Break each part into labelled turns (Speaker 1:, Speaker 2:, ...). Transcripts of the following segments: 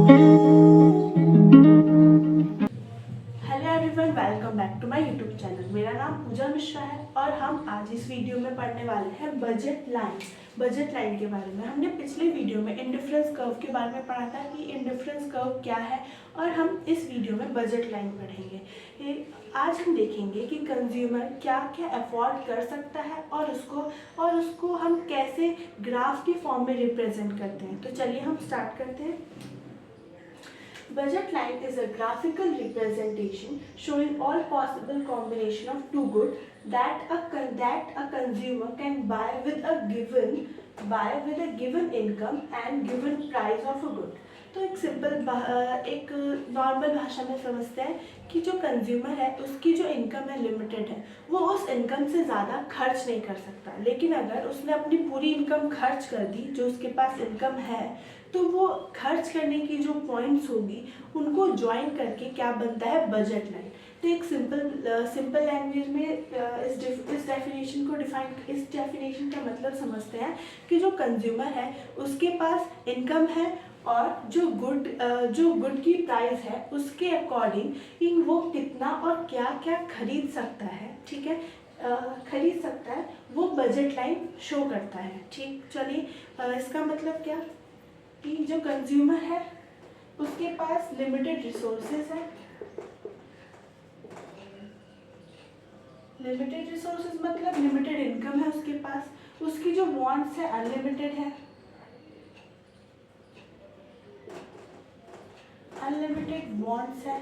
Speaker 1: Hello everyone, welcome back to my YouTube channel. मेरा नाम पूजा मिश्रा है और हम आज इस वीडियो में पढ़ने वाले हैं बजट लाइन के बारे में। हमने पिछले वीडियो में इंडिफरेंस कर्व के बारे में पढ़ा था कि इंडिफरेंस कर्व क्या है, और हम इस वीडियो में बजट लाइन पढ़ेंगे। आज हम देखेंगे कि कंज्यूमर क्या क्या अफोर्ड कर सकता है और उसको हम कैसे ग्राफ के फॉर्म में रिप्रेजेंट करते हैं। तो चलिए हम स्टार्ट करते हैं। Budget line is a graphical representation showing all possible combination of two goods that a consumer can buy with a given income and given price of a good। तो एक नॉर्मल भाषा में समझते हैं कि जो कंज्यूमर है उसकी जो इनकम है लिमिटेड है, वो उस इनकम से ज़्यादा खर्च नहीं कर सकता। लेकिन अगर उसने अपनी पूरी इनकम खर्च कर दी, जो उसके पास इनकम है, तो वो खर्च करने की जो पॉइंट्स होगी उनको ज्वाइन करके क्या बनता है, बजट लाइन। तो एक सिंपल लैंग्वेज में इस डेफिनेशन का मतलब समझते हैं कि जो कंज्यूमर है उसके पास इनकम है और जो गुड की प्राइस है उसके अकॉर्डिंग वो कितना और क्या क्या खरीद सकता है, ठीक है, खरीद सकता है, वो बजट लाइन शो करता है। ठीक, चलिए इसका मतलब क्या कि जो कंज्यूमर है उसके पास लिमिटेड रिसोर्सेज है। लिमिटेड रिसोर्सेज मतलब लिमिटेड इनकम है उसके पास, उसकी जो वांट्स है अनलिमिटेड है, अनलिमिटेड वांट्स है,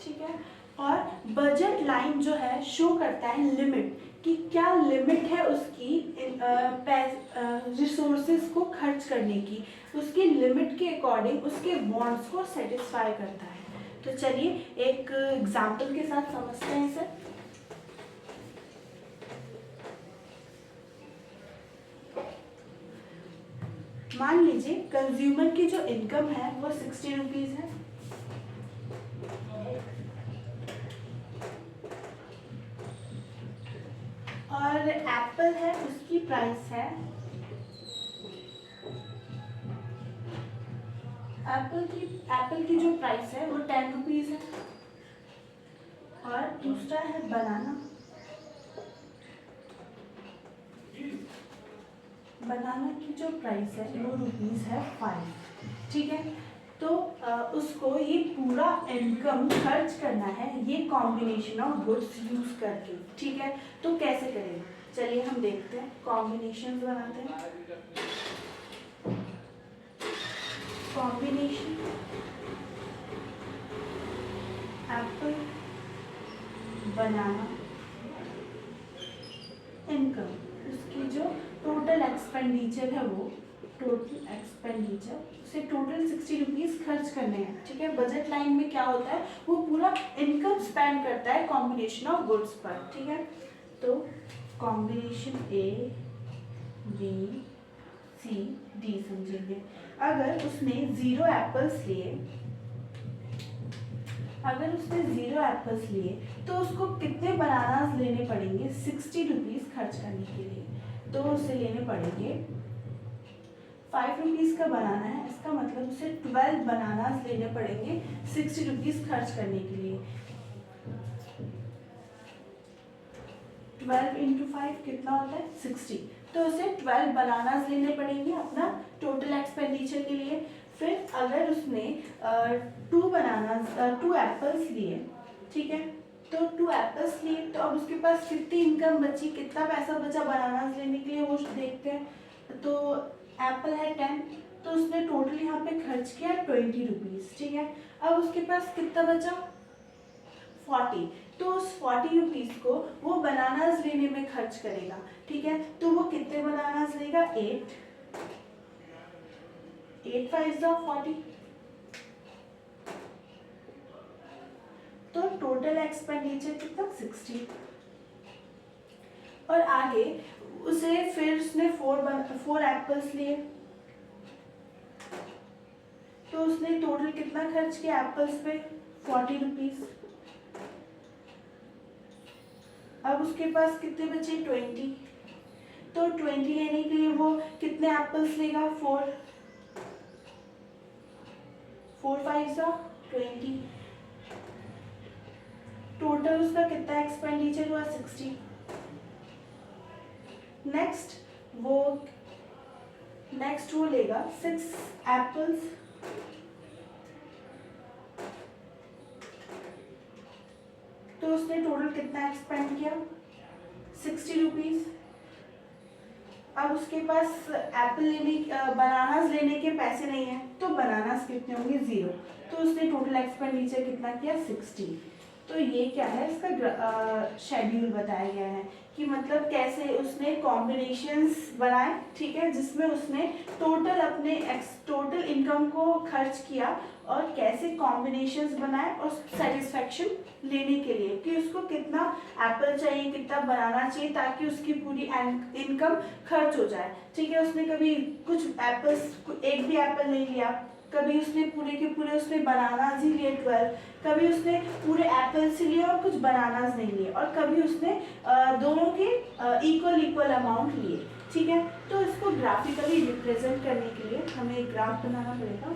Speaker 1: ठीक है। और बजट लाइन जो है शो करता है लिमिट, कि क्या लिमिट है उसकी रिसोर्सेज को खर्च करने की, उसकी लिमिट के अकॉर्डिंग उसके वांट्स को सेटिस्फाई करता है। तो चलिए एक एग्जांपल के साथ समझते हैं इसे। मान लीजिए कंज्यूमर की जो इनकम है वो 60 रुपीज है, और एप्पल है उसकी प्राइस है, एप्पल की जो प्राइस है वो 10 रुपीज है। और दूसरा है बनाना की जो प्राइस है वो रुपीज है 5, ठीक है। तो उसको ये पूरा इनकम खर्च करना है ये कॉम्बिनेशन ऑफ गुड्स यूज करके, ठीक है। तो कैसे करेंगे, चलिए हम देखते हैं, कॉम्बिनेशन बनाते हैं। कॉम्बिनेशन एप्पल बनाना इनकम, उसकी जो टोटल एक्सपेंडिचर है वो टोटल एक्सपेंडिचर उसे टोटल 60 रुपीज खर्च करने हैं, ठीक है। बजट लाइन में क्या होता है, वो पूरा इनकम स्पेंड करता है कॉम्बिनेशन ऑफ गुड्स पर, ठीक है। तो combination A B C D समझेंगे। अगर उसने 0 एप्पल्स लिए तो उसको कितने बनानास लेने पड़ेंगे 60 रुपीज खर्च करने के लिए। तो उसे लेने पड़ेंगे 5 रुपीज का बनाना है, इसका मतलब उसे 12 बनानास लेने पड़ेंगे 60 रुपीज खर्च करने के लिए। 12 इंटू 5 कितना होता है 60। तो उसे 12 बनानास लेने पड़ेंगे अपना टोटल एक्सपेंडिचर के लिए। फिर अगर उसने 2 एप्पल्स लिए, ठीक है, तो 2 एप्पल्स लिए, तो अब उसके पास कितनी इनकम बची, कितना पैसा बचा बनानास लेने के लिए, वो देखते हैं। तो एप्पल है 10, तो उसने टोटल यहाँ पे खर्च किया 20 रुपीज, ठीक है। अब उसके पास कितना बचा 40, तो उस 40 रुपीज को वो बनानास लेने में खर्च करेगा, ठीक है। तो वो कितने बनानास लेगा 8 5 40, तो टोटल एक्सपेंडिचर कितना 60। और आगे फिर उसने 4 एप्पल्स लिए, तो उसने टोटल कितना खर्च किया एप्पल्स पे 40 रुपीज। अब उसके पास कितने बचे 20, तो 20 लेने के लिए वो कितने एप्पल्स लेगा 4 4 5 सा 20, टोटल उसका कितना एक्सपेंडिचर हुआ 60। नेक्स्ट वो लेगा 6 एप्पल्स, तो उसने टोटल कितना एक्सपेंड किया 60 रुपीज़। अब उसके पास एप्पल लेने बनानास लेने के पैसे नहीं है, तो बनानास कितने होंगे 0, तो उसने टोटल एक्सपेंडिचर कितना किया 60। तो ये क्या है, इसका शेड्यूल बताया गया है कि मतलब कैसे उसने कॉम्बिनेशंस बनाए, ठीक है, जिसमें उसने टोटल इनकम को खर्च किया और कैसे कॉम्बिनेशंस बनाए और सेटिस्फेक्शन लेने के लिए कि उसको कितना एप्पल चाहिए, कितना बनाना चाहिए, ताकि उसकी पूरी इनकम खर्च हो जाए, ठीक है। उसने कभी कुछ एप्पल्स, एक भी एप्पल नहीं लिया, कभी उसने पूरे के पूरे उसने बनानास ही लिए 12, कभी उसने पूरे एप्पल्स लिए और कुछ बनानास नहीं लिए, और कभी उसने दोनों के इक्वल अमाउंट लिए, ठीक है। तो इसको ग्राफिकली रिप्रेजेंट करने के लिए हमें एक ग्राफ बनाना पड़ेगा।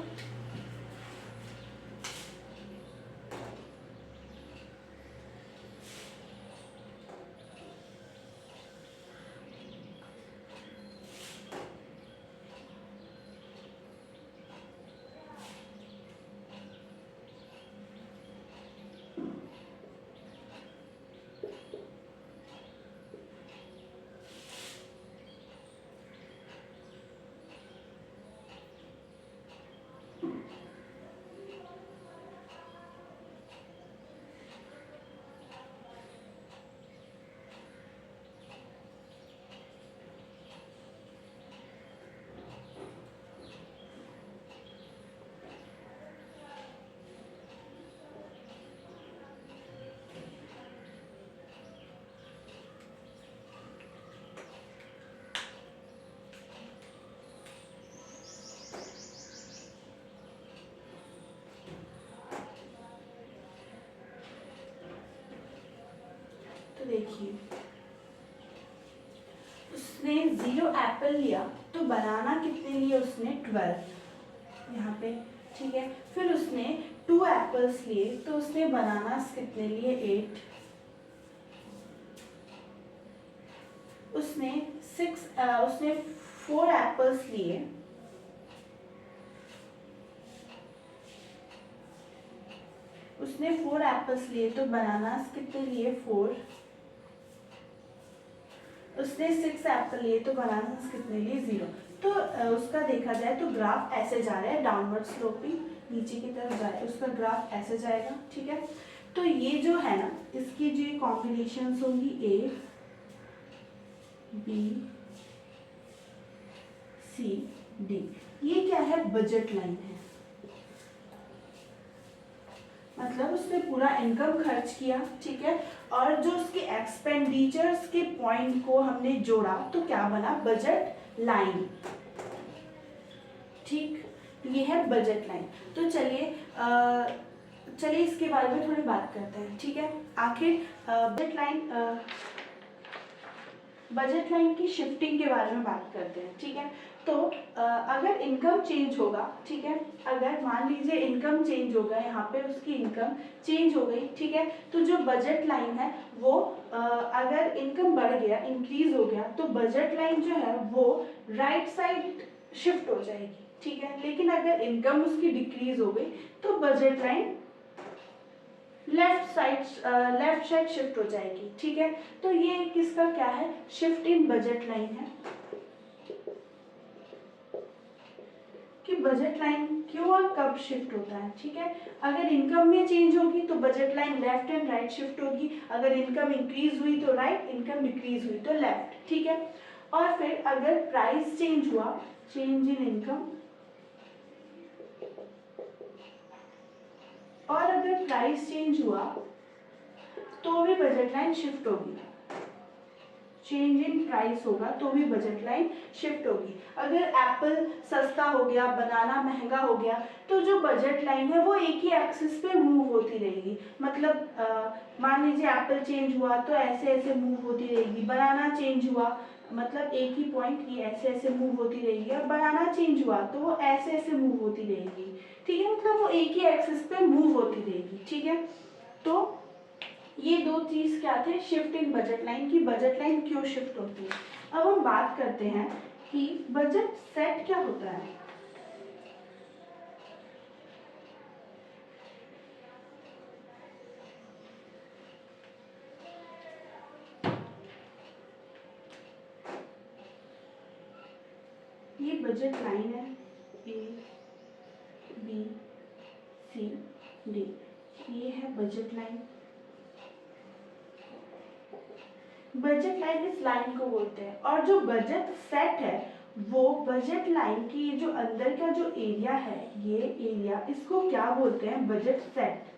Speaker 1: तो देखिए, उसने 0 एप्पल लिया, तो बनाना कितने लिए उसने 12 यहाँ पे, ठीक है। फिर उसने 2 एप्पल्स लिए, तो उसने बनानास कितने लिए 8। उसने 4 एप्पल्स लिए, तो बनानास कितने लिए 4। उसने 6 एप्पल लिए, तो बनानास कितने लिए 0। तो उसका देखा जाए तो ग्राफ ऐसे जा रहा है, डाउनवर्ड स्लोपिंग, नीचे की तरफ जा रहा है, उसका ग्राफ ऐसे जाएगा, ठीक है। तो ये जो है ना, इसकी जो कॉम्बिनेशंस होंगी A B C D, ये क्या है, बजट लाइन है। मतलब उसने पूरा इनकम खर्च किया, ठीक है, और जो उसके एक्सपेंडिचर्स के पॉइंट को हमने जोड़ा, तो क्या बना, बजट लाइन, ठीक। ये है बजट लाइन। तो चलिए इसके बारे में थोड़ी बात करते हैं, ठीक है। आखिर बजट लाइन की शिफ्टिंग के बारे में बात करते हैं, ठीक है। तो अगर इनकम चेंज होगा, ठीक है, अगर मान लीजिए इनकम चेंज होगा, यहाँ पे उसकी इनकम चेंज हो गई, ठीक है, तो जो बजट लाइन है वो अगर इनकम बढ़ गया, इंक्रीज हो गया, तो बजट लाइन जो है वो राइट साइड शिफ्ट हो जाएगी, ठीक है। लेकिन अगर इनकम उसकी डिक्रीज हो गई, तो budget line left side shift हो जाएगी, ठीक है। तो ये किसका क्या है, शिफ्ट इन बजट लाइन है, कि बजट लाइन क्यों और कब शिफ्ट होता है, ठीक है। अगर इनकम में चेंज होगी तो budget line left and right shift होगी, अगर इनकम इंक्रीज हुई तो राइट, इनकम डिक्रीज हुई तो लेफ्ट, ठीक है। और फिर अगर प्राइस चेंज हुआ, चेंज इन इनकम, और अगर प्राइस चेंज हुआ तो भी बजट लाइन शिफ्ट होगी, चेंज इन प्राइस होगा तो भी बजट लाइन शिफ्ट होगी। अगर एप्पल सस्ता हो गया, बनाना महंगा हो गया, तो जो बजट लाइन है वो एक ही एक्सिस पे मूव होती रहेगी। मतलब मान लीजिए एप्पल चेंज हुआ तो ऐसे ऐसे मूव होती रहेगी, बनाना चेंज हुआ मतलब एक ही पॉइंट, ये ऐसे ऐसे मूव होती रहेगी, और बनाना चेंज हुआ तो वो ऐसे ऐसे मूव होती रहेगी, ठीक है, मतलब वो एक ही एक्सिस पे मूव होती रहेगी। ठीक है, तो ये दो चीज क्या थे, शिफ्ट इन बजट लाइन की बजट लाइन क्यों शिफ्ट होती है। अब हम बात करते हैं कि बजट सेट क्या होता है। ये बजट लाइन है, ए बी सी डी, ये है बजट लाइन। बजट लाइन इस लाइन को बोलते हैं, और जो बजट सेट है वो बजट लाइन की जो अंदर का जो एरिया है, ये एरिया, इसको क्या बोलते हैं, बजट सेट।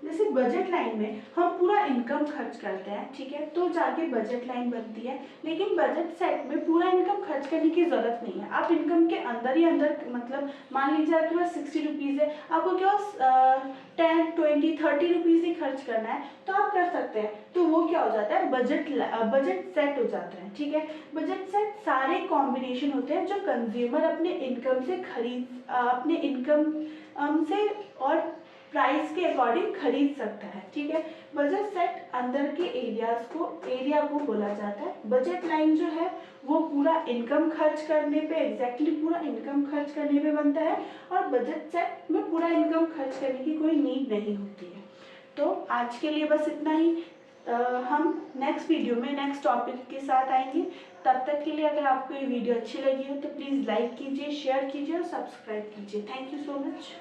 Speaker 1: जैसे बजट लाइन में हम पूरा इनकम खर्च करते हैं, ठीक है, तो जाके बजट लाइन बनती है। लेकिन बजट सेट में पूरा इनकम खर्च करने की जरूरत नहीं है। आप इनकम के अंदर ही अंदर, मतलब मान लीजिए आपके पास 60 रुपीज़ है, आपको क्या 10 20 30 रुपीज़ ही खर्च करना है, तो आप कर सकते हैं। तो वो क्या हो जाता है, बजट सेट हो जाता है। ठीक है, बजट सेट सारे कॉम्बिनेशन होते हैं जो कंज्यूमर अपने इनकम से अपने इनकम से और प्राइस के अकॉर्डिंग खरीद सकता है। ठीक है, बजट सेट अंदर के एरिया को बोला जाता है। बजट लाइन जो है वो पूरा इनकम खर्च करने पे, एग्जैक्टली पूरा इनकम खर्च करने पे बनता है, और बजट सेट में पूरा इनकम खर्च करने की कोई नीड नहीं होती है। तो आज के लिए बस इतना ही। हम नेक्स्ट वीडियो में नेक्स्ट टॉपिक के साथ आएंगे। तब तक के लिए अगर आपको ये वीडियो अच्छी लगी हो तो प्लीज़ लाइक कीजिए, शेयर कीजिए और सब्सक्राइब कीजिए। Thank you so much.